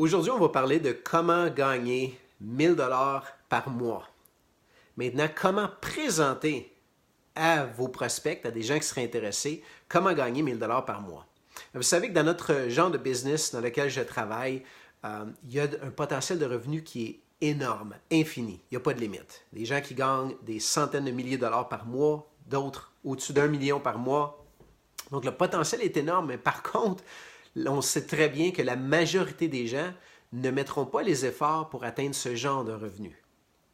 Aujourd'hui, on va parler de comment gagner 1000 $ par mois. Maintenant, comment présenter à vos prospects, à des gens qui seraient intéressés, comment gagner 1000 $ par mois. Vous savez que dans notre genre de business dans lequel je travaille, il y a un potentiel de revenus qui est énorme, infini. Il n'y a pas de limite. Des gens qui gagnent des centaines de milliers de dollars par mois, d'autres au-dessus d'1 million par mois. Donc le potentiel est énorme, mais par contre, on sait très bien que la majorité des gens ne mettront pas les efforts pour atteindre ce genre de revenus.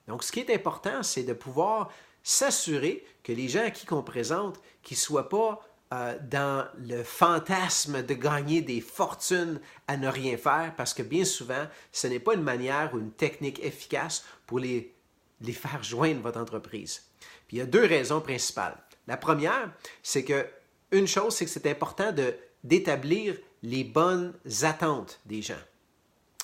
Donc ce qui est important, c'est de pouvoir s'assurer que les gens à qui on présente, qu'ils ne soient pas dans le fantasme de gagner des fortunes à ne rien faire, parce que bien souvent, ce n'est pas une manière ou une technique efficace pour les faire joindre votre entreprise. Puis il y a deux raisons principales. La première, c'est que une chose, c'est que c'est important d'établir les bonnes attentes des gens,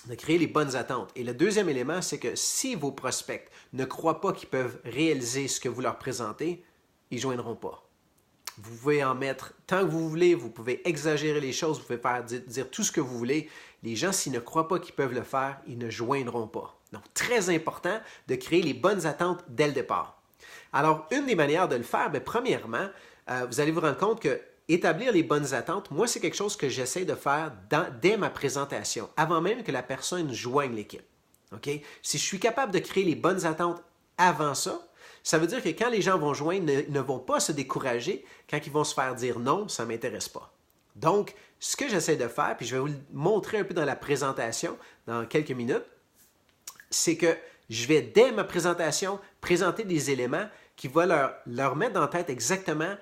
de créer les bonnes attentes. Et le deuxième élément, c'est que si vos prospects ne croient pas qu'ils peuvent réaliser ce que vous leur présentez, ils ne joindront pas. Vous pouvez en mettre tant que vous voulez, vous pouvez exagérer les choses, vous pouvez faire dire tout ce que vous voulez. Les gens, s'ils ne croient pas qu'ils peuvent le faire, ils ne joindront pas. Donc, très important de créer les bonnes attentes dès le départ. Alors, une des manières de le faire, premièrement, vous allez vous rendre compte que établir les bonnes attentes, moi, c'est quelque chose que j'essaie de faire dès ma présentation, avant même que la personne joigne l'équipe. Okay? Si je suis capable de créer les bonnes attentes avant ça, ça veut dire que quand les gens vont joindre, ne vont pas se décourager quand ils vont se faire dire non, ça ne m'intéresse pas. Donc, ce que j'essaie de faire, puis je vais vous le montrer un peu dans la présentation dans quelques minutes, c'est que je vais, dès ma présentation, présenter des éléments qui vont leur mettre dans la tête exactement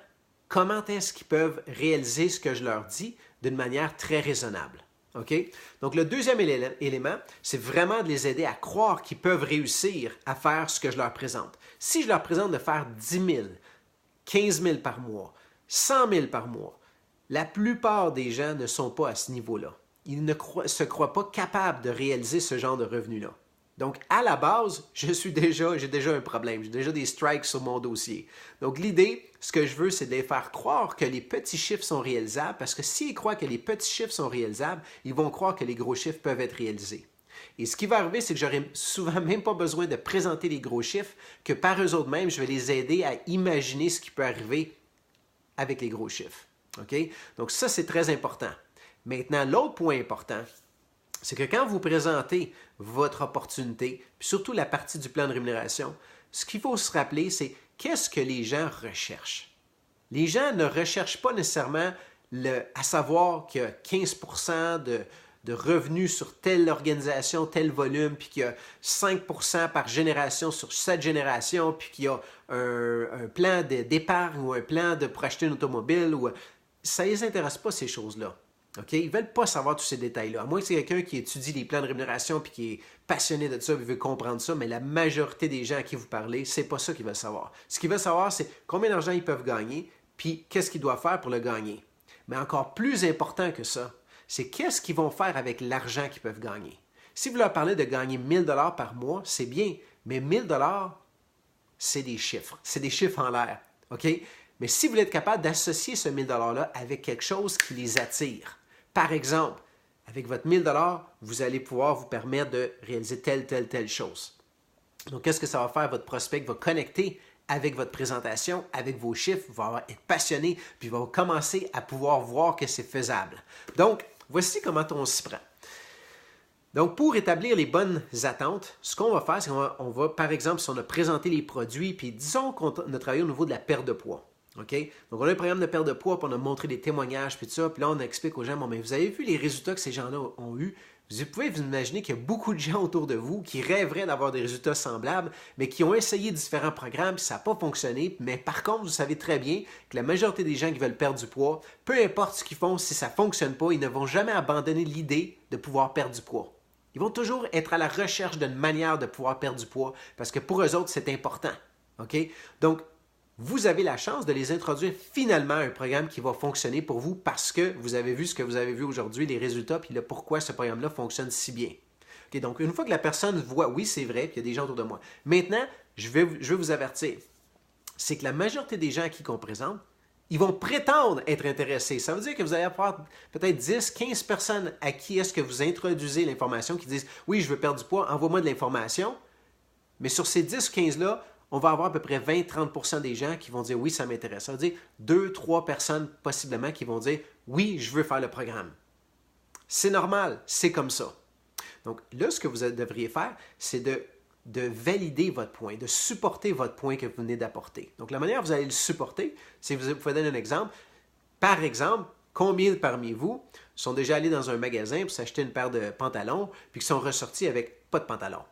comment est-ce qu'ils peuvent réaliser ce que je leur dis d'une manière très raisonnable. Okay? Donc, le deuxième élément, c'est vraiment de les aider à croire qu'ils peuvent réussir à faire ce que je leur présente. Si je leur présente de faire 10 000, 15 000 par mois, 100 000 par mois, la plupart des gens ne sont pas à ce niveau-là. Ils ne se croient pas capables de réaliser ce genre de revenus-là. Donc, à la base, j'ai déjà un problème. J'ai déjà des strikes sur mon dossier. Donc, l'idée, ce que je veux, c'est de les faire croire que les petits chiffres sont réalisables, parce que s'ils croient que les petits chiffres sont réalisables, ils vont croire que les gros chiffres peuvent être réalisés. Et ce qui va arriver, c'est que j'aurai souvent même pas besoin de présenter les gros chiffres, que par eux autres mêmes, je vais les aider à imaginer ce qui peut arriver avec les gros chiffres. Okay? Donc, ça, c'est très important. Maintenant, l'autre point important, c'est que quand vous présentez votre opportunité, puis surtout la partie du plan de rémunération, ce qu'il faut se rappeler, c'est qu'est-ce que les gens recherchent. Les gens ne recherchent pas nécessairement à savoir qu'il y a 15% de revenus sur telle organisation, tel volume, puis qu'il y a 5% par génération sur cette génération, puis qu'il y a un plan d'épargne ou un plan pour acheter une automobile. Ça ne les intéresse pas, ces choses-là. Okay? Ils ne veulent pas savoir tous ces détails-là. À moins que c'est quelqu'un qui étudie les plans de rémunération puis qui est passionné de ça et veut comprendre ça, mais la majorité des gens à qui vous parlez, c'est pas ça qu'ils veulent savoir. Ce qu'ils veulent savoir, c'est combien d'argent ils peuvent gagner puis qu'est-ce qu'ils doivent faire pour le gagner. Mais encore plus important que ça, c'est qu'est-ce qu'ils vont faire avec l'argent qu'ils peuvent gagner. Si vous leur parlez de gagner 1000 $ par mois, c'est bien, mais 1000 $, c'est des chiffres. C'est des chiffres en l'air. Okay? Mais si vous êtes capable d'associer ce 1000 $-là avec quelque chose qui les attire, par exemple, avec votre 1000 $, vous allez pouvoir vous permettre de réaliser telle chose. Donc, qu'est-ce que ça va faire? Votre prospect va connecter avec votre présentation, avec vos chiffres, va être passionné, puis va commencer à pouvoir voir que c'est faisable. Donc, voici comment on s'y prend. Donc, pour établir les bonnes attentes, ce qu'on va faire, c'est qu'on va, par exemple, si on a présenté les produits, puis disons qu'on a travaillé au niveau de la perte de poids. Okay? Donc, on a un programme de perte de poids, puis on a montré des témoignages, puis tout ça. Puis là, on explique aux gens, bon, mais vous avez vu les résultats que ces gens-là ont eus. Vous pouvez vous imaginer qu'il y a beaucoup de gens autour de vous qui rêveraient d'avoir des résultats semblables, mais qui ont essayé différents programmes, puis ça n'a pas fonctionné. Mais par contre, vous savez très bien que la majorité des gens qui veulent perdre du poids, peu importe ce qu'ils font, si ça ne fonctionne pas, ils ne vont jamais abandonner l'idée de pouvoir perdre du poids. Ils vont toujours être à la recherche d'une manière de pouvoir perdre du poids, parce que pour eux autres, c'est important. Okay? Donc, vous avez la chance de les introduire finalement à un programme qui va fonctionner pour vous parce que vous avez vu ce que vous avez vu aujourd'hui, les résultats, puis le pourquoi ce programme-là fonctionne si bien. Okay, donc, une fois que la personne voit, oui, c'est vrai, puis il y a des gens autour de moi. Maintenant, je vais vous avertir, c'est que la majorité des gens à qui qu'on présente, Ils vont prétendre être intéressés. Ça veut dire que vous allez avoir peut-être 10, 15 personnes à qui est-ce que vous introduisez l'information qui disent « Oui, je veux perdre du poids, envoie-moi de l'information. » Mais sur ces 10 ou 15-là, on va avoir à peu près 20-30% des gens qui vont dire « Oui, ça m'intéresse. » Ça veut dire 2-3 personnes possiblement qui vont dire « Oui, je veux faire le programme. » C'est normal, c'est comme ça. Donc là, ce que vous devriez faire, c'est de valider votre point, de supporter votre point que vous venez d'apporter. Donc, la manière dont vous allez le supporter, c'est vous pouvez donner un exemple. Par exemple, combien parmi vous sont déjà allés dans un magasin pour s'acheter une paire de pantalons puis qui sont ressortis avec pas de pantalons?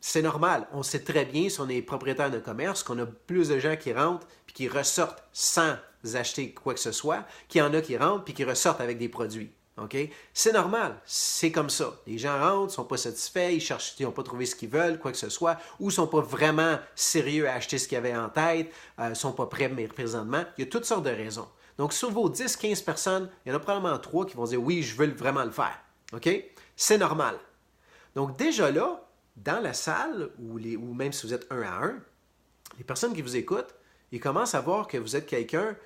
C'est normal. On sait très bien, si on est propriétaire de commerce, qu'on a plus de gens qui rentrent puis qui ressortent sans acheter quoi que ce soit, qu'il y en a qui rentrent puis qui ressortent avec des produits. Okay? C'est normal, c'est comme ça. Les gens rentrent, ne sont pas satisfaits, ils cherchent, ils n'ont pas trouvé ce qu'ils veulent, quoi que ce soit, ou ne sont pas vraiment sérieux à acheter ce qu'ils avaient en tête, ne sont pas prêts mais présentement. Il y a toutes sortes de raisons. Donc, sur vos 10-15 personnes, il y en a probablement 3 qui vont dire « Oui, je veux vraiment le faire. » OK? C'est normal. Donc, déjà là, dans la salle, ou même si vous êtes 1 à 1, les personnes qui vous écoutent, ils commencent à voir que vous êtes quelqu'un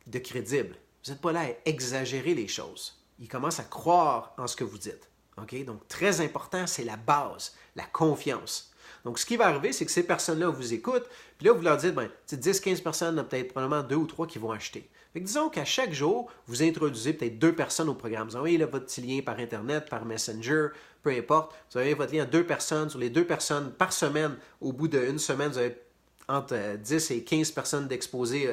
de crédible. Vous n'êtes pas là à exagérer les choses. Ils commencent à croire en ce que vous dites. Okay? Donc, très important, c'est la base, la confiance. Donc, ce qui va arriver, c'est que ces personnes-là vous écoutent, puis là, vous leur dites, 10-15 personnes, il y en a peut-être probablement 2 ou 3 qui vont acheter. Fait que disons qu'à chaque jour, vous introduisez peut-être 2 personnes au programme. Vous envoyez là, votre petit lien par Internet, par Messenger, peu importe. Vous envoyez votre lien à 2 personnes. Sur les 2 personnes par semaine, au bout d'une semaine, vous avez entre 10 et 15 personnes d'exposer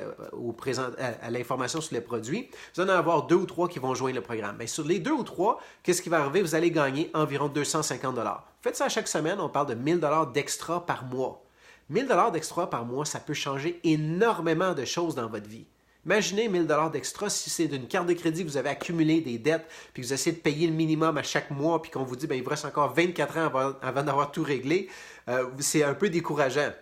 à l'information sur les produits. Vous allez en avoir 2 ou 3 qui vont joindre le programme. Bien, sur les 2 ou 3, qu'est-ce qui va arriver? Vous allez gagner environ 250 $. Faites ça à chaque semaine, on parle de 1 000 $ d'extra par mois. 1 000 $ d'extra par mois, ça peut changer énormément de choses dans votre vie. Imaginez 1 000 $ d'extra si c'est d'une carte de crédit que vous avez accumulé des dettes, puis que vous essayez de payer le minimum à chaque mois, puis qu'on vous dit, il vous reste encore 24 ans avant d'avoir tout réglé. C'est un peu décourageant.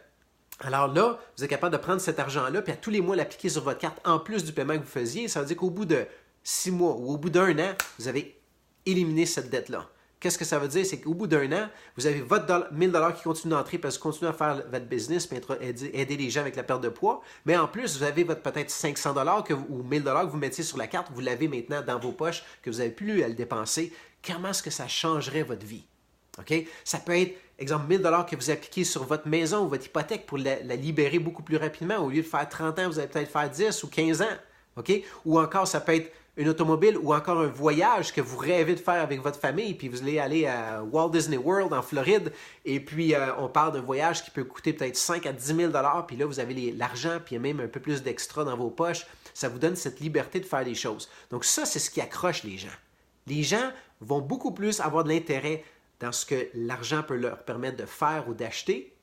Alors là, vous êtes capable de prendre cet argent-là puis à tous les mois l'appliquer sur votre carte en plus du paiement que vous faisiez. Ça veut dire qu'au bout de 6 mois ou au bout d'1 an, vous avez éliminé cette dette-là. Qu'est-ce que ça veut dire? C'est qu'au bout d'1 an, vous avez votre 1 000 $ qui continue d'entrer parce que vous continuez à faire votre business et aider les gens avec la perte de poids. Mais en plus, vous avez votre peut-être 500 $ ou 1 000 $ que vous mettiez sur la carte, vous l'avez maintenant dans vos poches, que vous n'avez plus à le dépenser. Comment est-ce que ça changerait votre vie? Okay? Ça peut être, exemple, 1 000 $ que vous appliquez sur votre maison ou votre hypothèque pour la libérer beaucoup plus rapidement. Au lieu de faire 30 ans, vous allez peut-être faire 10 ou 15 ans. Okay? Ou encore, ça peut être une automobile ou encore un voyage que vous rêvez de faire avec votre famille, puis vous allez aller à Walt Disney World en Floride, et puis on parle d'un voyage qui peut coûter peut-être 5 à 10 000 $, puis là, vous avez l'argent, puis il y a même un peu plus d'extra dans vos poches. Ça vous donne cette liberté de faire les choses. Donc ça, c'est ce qui accroche les gens. Les gens vont beaucoup plus avoir de l'intérêt dans ce que l'argent peut leur permettre de faire ou d'acheter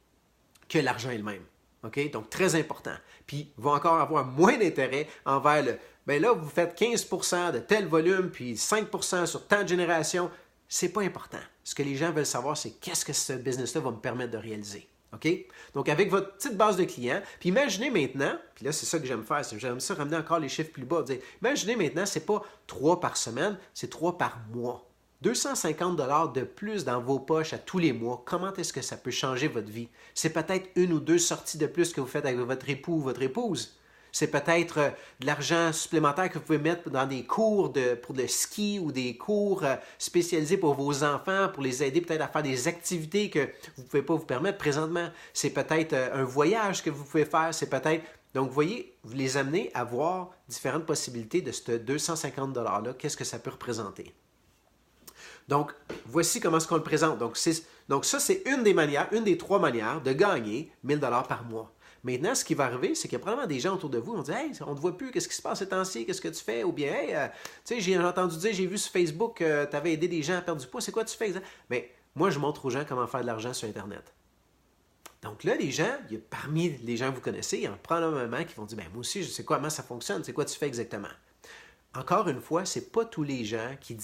que l'argent elle-même. Okay? Donc, très important. Puis, ils vont encore avoir moins d'intérêt envers le « bien là, vous faites 15% de tel volume, puis 5% sur tant de générations. » C'est pas important. Ce que les gens veulent savoir, c'est qu'est-ce que ce business-là va me permettre de réaliser. Okay? Donc, avec votre petite base de clients, puis imaginez maintenant, puis là, c'est ça que j'aime faire, j'aime ça ramener encore les chiffres plus bas, dire, imaginez maintenant, c'est pas 3 par semaine, c'est 3 par mois. 250 $ de plus dans vos poches à tous les mois, comment est-ce que ça peut changer votre vie? C'est peut-être 1 ou 2 sorties de plus que vous faites avec votre époux ou votre épouse. C'est peut-être de l'argent supplémentaire que vous pouvez mettre dans des cours pour le ski ou des cours spécialisés pour vos enfants, pour les aider peut-être à faire des activités que vous ne pouvez pas vous permettre présentement. C'est peut-être un voyage que vous pouvez faire. C'est peut-être... Donc, vous voyez, vous les amenez à voir différentes possibilités de ce 250 $-là. Qu'est-ce que ça peut représenter? Donc, voici comment est-ce qu'on le présente. Donc, ça, c'est une des 3 manières de gagner 1 000 $ par mois. Maintenant, ce qui va arriver, c'est qu'il y a probablement des gens autour de vous qui vont dire « Hey, on ne te voit plus, qu'est-ce qui se passe ces temps-ci, qu'est-ce que tu fais? » Ou bien « Hey, tu sais, j'ai entendu dire, j'ai vu sur Facebook que tu avais aidé des gens à perdre du poids, c'est quoi tu fais? » Mais moi, je montre aux gens comment faire de l'argent sur Internet. Donc là, les gens, parmi les gens que vous connaissez, il y en a probablement qui vont dire « Moi aussi, je sais comment ça fonctionne, c'est quoi tu fais exactement? » Encore une fois, ce n'est pas tous les gens qui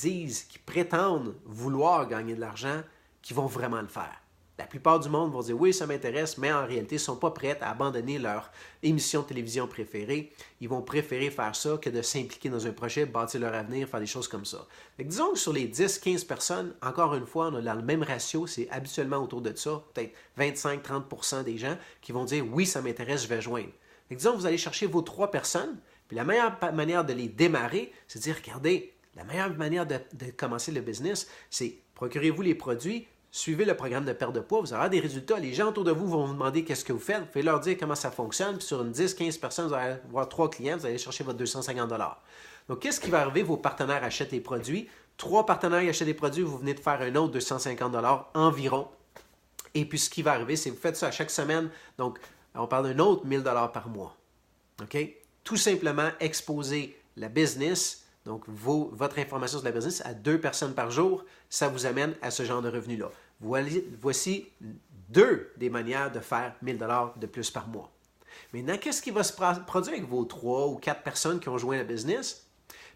prétendent vouloir gagner de l'argent qui vont vraiment le faire. La plupart du monde vont dire « Oui, ça m'intéresse », mais en réalité, ils ne sont pas prêts à abandonner leur émission de télévision préférée. Ils vont préférer faire ça que de s'impliquer dans un projet, bâtir leur avenir, faire des choses comme ça. Donc, disons que sur les 10-15 personnes, encore une fois, on a dans le même ratio, c'est habituellement autour de ça, peut-être 25-30% des gens qui vont dire « Oui, ça m'intéresse, je vais joindre ». Disons que vous allez chercher vos 3 personnes, Puis la meilleure manière de les démarrer, c'est de dire, regardez, la meilleure manière de commencer le business, c'est procurez-vous les produits, suivez le programme de perte de poids, vous aurez des résultats. Les gens autour de vous vont vous demander qu'est-ce que vous faites. Vous pouvez leur dire comment ça fonctionne. Puis sur une 10-15 personnes, vous allez avoir 3 clients, vous allez chercher votre 250 $. Donc, qu'est-ce qui va arriver? Vos partenaires achètent les produits. 3 partenaires achètent des produits, vous venez de faire un autre 250 $ environ. Et puis, ce qui va arriver, c'est que vous faites ça à chaque semaine. Donc, on parle d'un autre 1000 $ par mois. OK? Tout simplement exposer la business, donc votre information sur la business, à 2 personnes par jour, ça vous amène à ce genre de revenu-là. Voici 2 des manières de faire 1000 $ de plus par mois. Maintenant, qu'est-ce qui va se produire avec vos 3 ou 4 personnes qui ont joint la business?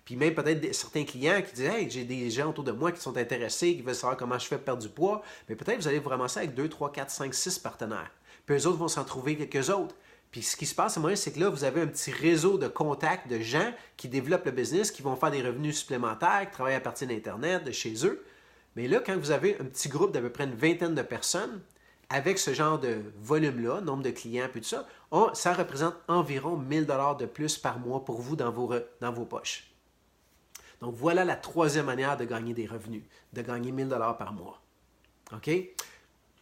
Puis même peut-être certains clients qui disent « Hey, j'ai des gens autour de moi qui sont intéressés, qui veulent savoir comment je fais pour perdre du poids. » Mais peut-être vous allez vous ramasser avec 2, 3, 4, 5, 6 partenaires. Puis eux autres vont s'en trouver quelques autres. Puis ce qui se passe, c'est que là, vous avez un petit réseau de contacts de gens qui développent le business, qui vont faire des revenus supplémentaires, qui travaillent à partir d'Internet, de chez eux. Mais là, quand vous avez un petit groupe d'à peu près une vingtaine de personnes, avec ce genre de volume-là, nombre de clients, puis tout ça, ça représente environ 1000 $ de plus par mois pour vous dans vos poches. Donc, voilà la 3e manière de gagner des revenus, de gagner 1000 $ par mois. OK?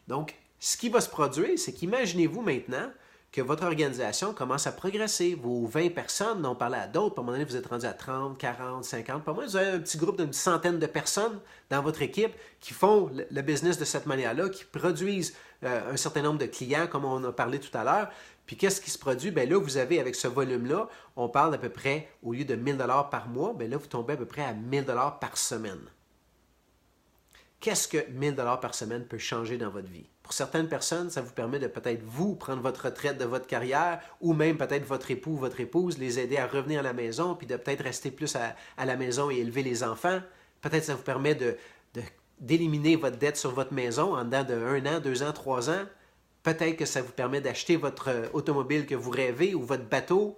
Donc, ce qui va se produire, c'est qu'imaginez-vous maintenant que votre organisation commence à progresser. Vos 20 personnes, dont on parlait à d'autres, à un moment donné, vous êtes rendu à 30, 40, 50. Par moment, vous avez un petit groupe d'une centaine de personnes dans votre équipe qui font le business de cette manière-là, qui produisent un certain nombre de clients, comme on a parlé tout à l'heure. Puis qu'est-ce qui se produit? Bien là, vous avez, avec ce volume-là, on parle d'à peu près, au lieu de 1000 $ par mois, bien là, vous tombez à peu près à 1000 $ par semaine. Qu'est-ce que 1000 $ par semaine peut changer dans votre vie? Pour certaines personnes, ça vous permet de peut-être vous prendre votre retraite de votre carrière ou même peut-être votre époux ou votre épouse, les aider à revenir à la maison puis de peut-être rester plus à la maison et élever les enfants. Peut-être ça vous permet d'éliminer votre dette sur votre maison en dedans de 1 an, 2 ans, 3 ans. Peut-être que ça vous permet d'acheter votre automobile que vous rêvez ou votre bateau.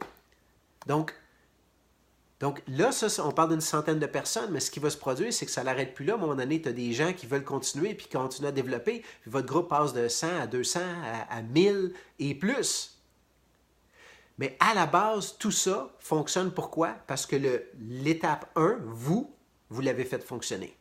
Donc là, on parle d'une centaine de personnes, mais ce qui va se produire, c'est que ça n'arrête plus là. À un moment donné, tu as des gens qui veulent continuer puis continuer à développer. Puis votre groupe passe de 100 à 200 à 1000 et plus. Mais à la base, tout ça fonctionne pourquoi? Parce que l'étape 1, vous l'avez fait fonctionner.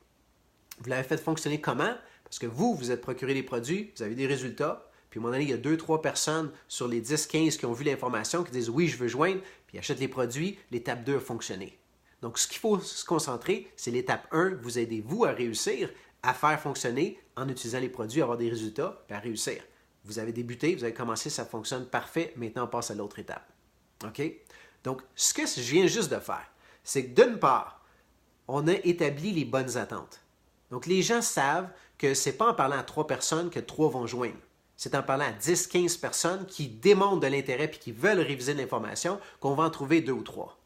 Vous l'avez fait fonctionner comment? Parce que vous êtes procuré des produits, vous avez des résultats. Puis à un moment donné, il y a 2-3 personnes sur les 10-15 qui ont vu l'information, qui disent « Oui, je veux joindre », puis ils achètent les produits. L'étape 2 a fonctionné. Donc, ce qu'il faut se concentrer, c'est l'étape 1, vous aidez vous à réussir, à faire fonctionner en utilisant les produits, à avoir des résultats, puis à réussir. Vous avez débuté, vous avez commencé, ça fonctionne parfait. Maintenant, on passe à l'autre étape. OK? Donc, ce que je viens juste de faire, c'est que d'une part, on a établi les bonnes attentes. Donc, les gens savent que ce n'est pas en parlant à 3 personnes que 3 vont joindre. C'est en parlant à 10-15 personnes qui démontrent de l'intérêt et qui veulent réviser l'information qu'on va en trouver 2 ou 3.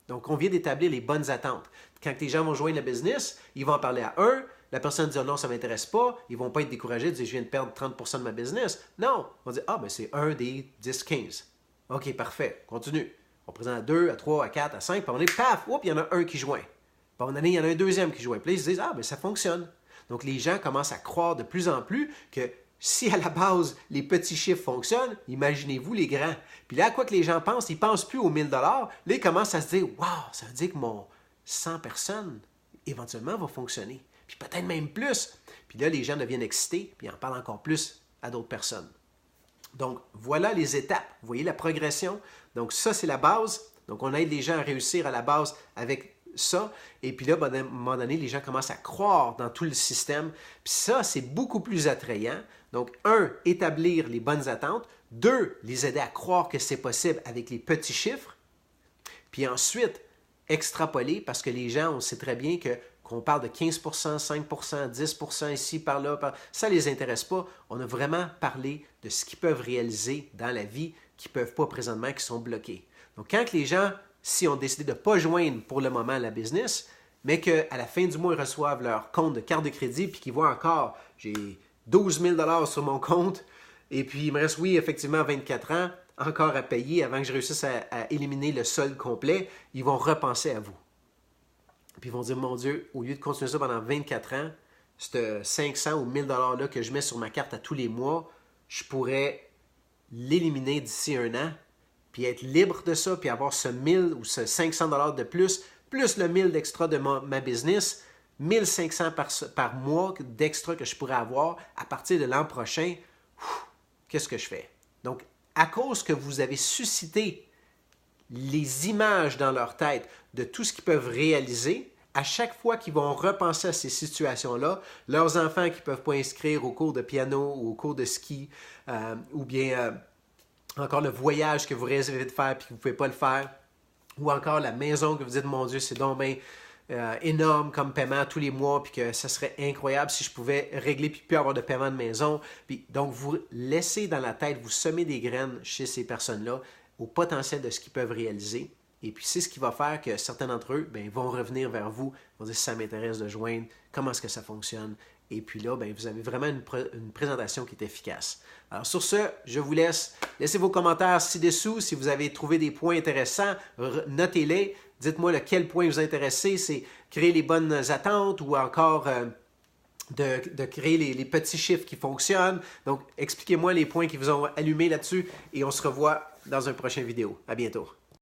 Donc, on vient d'établir les bonnes attentes. Quand les gens vont joindre le business, ils vont en parler à un. La personne dit « Non, ça ne m'intéresse pas ». Ils ne vont pas être découragés de dire « Je viens de perdre 30 % de ma business ». Non, on va dire « Ah, ben c'est un des 10-15 ». OK, parfait, continue. On présente à 2, à 3, à 4, à 5, puis on est paf, il y en a un qui joint. Puis à un moment donné, il y en a un deuxième qui joint. Puis là, ils se disent « Ah, ben ça fonctionne ». Donc, les gens commencent à croire de plus en plus que si à la base, les petits chiffres fonctionnent, imaginez-vous les grands. Puis là, à quoi que les gens pensent? Ils ne pensent plus aux 1000 $. Là, ils commencent à se dire « Wow, ça veut dire que mon 100 personnes, éventuellement, va fonctionner. » Puis peut-être même plus. Puis là, les gens deviennent excités, puis ils en parlent encore plus à d'autres personnes. Donc, voilà les étapes. Vous voyez la progression? Donc, ça, c'est la base. Donc, on aide les gens à réussir à la base avec ça. Et puis là, à un moment donné, les gens commencent à croire dans tout le système. Puis ça, c'est beaucoup plus attrayant. Donc, 1, établir les bonnes attentes. 2, les aider à croire que c'est possible avec les petits chiffres. Puis ensuite, extrapoler, parce que les gens, on sait très bien qu'on parle de 15 %, 5 %, 10 % ici, par là, ça ne les intéresse pas. On a vraiment parlé de ce qu'ils peuvent réaliser dans la vie, qu'ils ne peuvent pas présentement, qui sont bloqués. Donc, quand les gens, si ont décidé de ne pas joindre pour le moment la business, mais qu'à la fin du mois, ils reçoivent leur compte de carte de crédit, puis qu'ils voient encore, j'ai 12 000 $ sur mon compte, et puis il me reste, oui, effectivement, 24 ans, encore à payer avant que je réussisse à éliminer le solde complet, ils vont repenser à vous. Puis ils vont dire, mon Dieu, au lieu de continuer ça pendant 24 ans, ce 500 ou 1000 $ là que je mets sur ma carte à tous les mois, je pourrais l'éliminer d'ici 1 an, puis être libre de ça, puis avoir ce 1000 ou ce 500 $ de plus le 1000 d'extra de ma business, 1500 par mois d'extra que je pourrais avoir à partir de l'an prochain, qu'est-ce que je fais? Donc, à cause que vous avez suscité les images dans leur tête de tout ce qu'ils peuvent réaliser, à chaque fois qu'ils vont repenser à ces situations-là, leurs enfants qui ne peuvent pas inscrire au cours de piano ou au cours de ski, ou bien encore le voyage que vous rêvez de faire et que vous ne pouvez pas le faire, ou encore la maison que vous dites, mon Dieu, c'est donc bien énorme comme paiement tous les mois, puis que ça serait incroyable si je pouvais régler puis plus avoir de paiement de maison. Puis, donc, vous laissez dans la tête, vous semez des graines chez ces personnes-là au potentiel de ce qu'ils peuvent réaliser. Et puis, c'est ce qui va faire que certains d'entre eux vont revenir vers vous, vont dire si ça m'intéresse de joindre, comment est-ce que ça fonctionne. Et puis là, vous avez vraiment une présentation qui est efficace. Alors sur ce, je vous laisse. Laissez vos commentaires ci-dessous. Si vous avez trouvé des points intéressants, notez-les. Dites-moi lequel point vous intéresse. C'est créer les bonnes attentes ou encore de créer les petits chiffres qui fonctionnent. Donc, expliquez-moi les points qui vous ont allumé là-dessus et on se revoit dans une prochaine vidéo. À bientôt.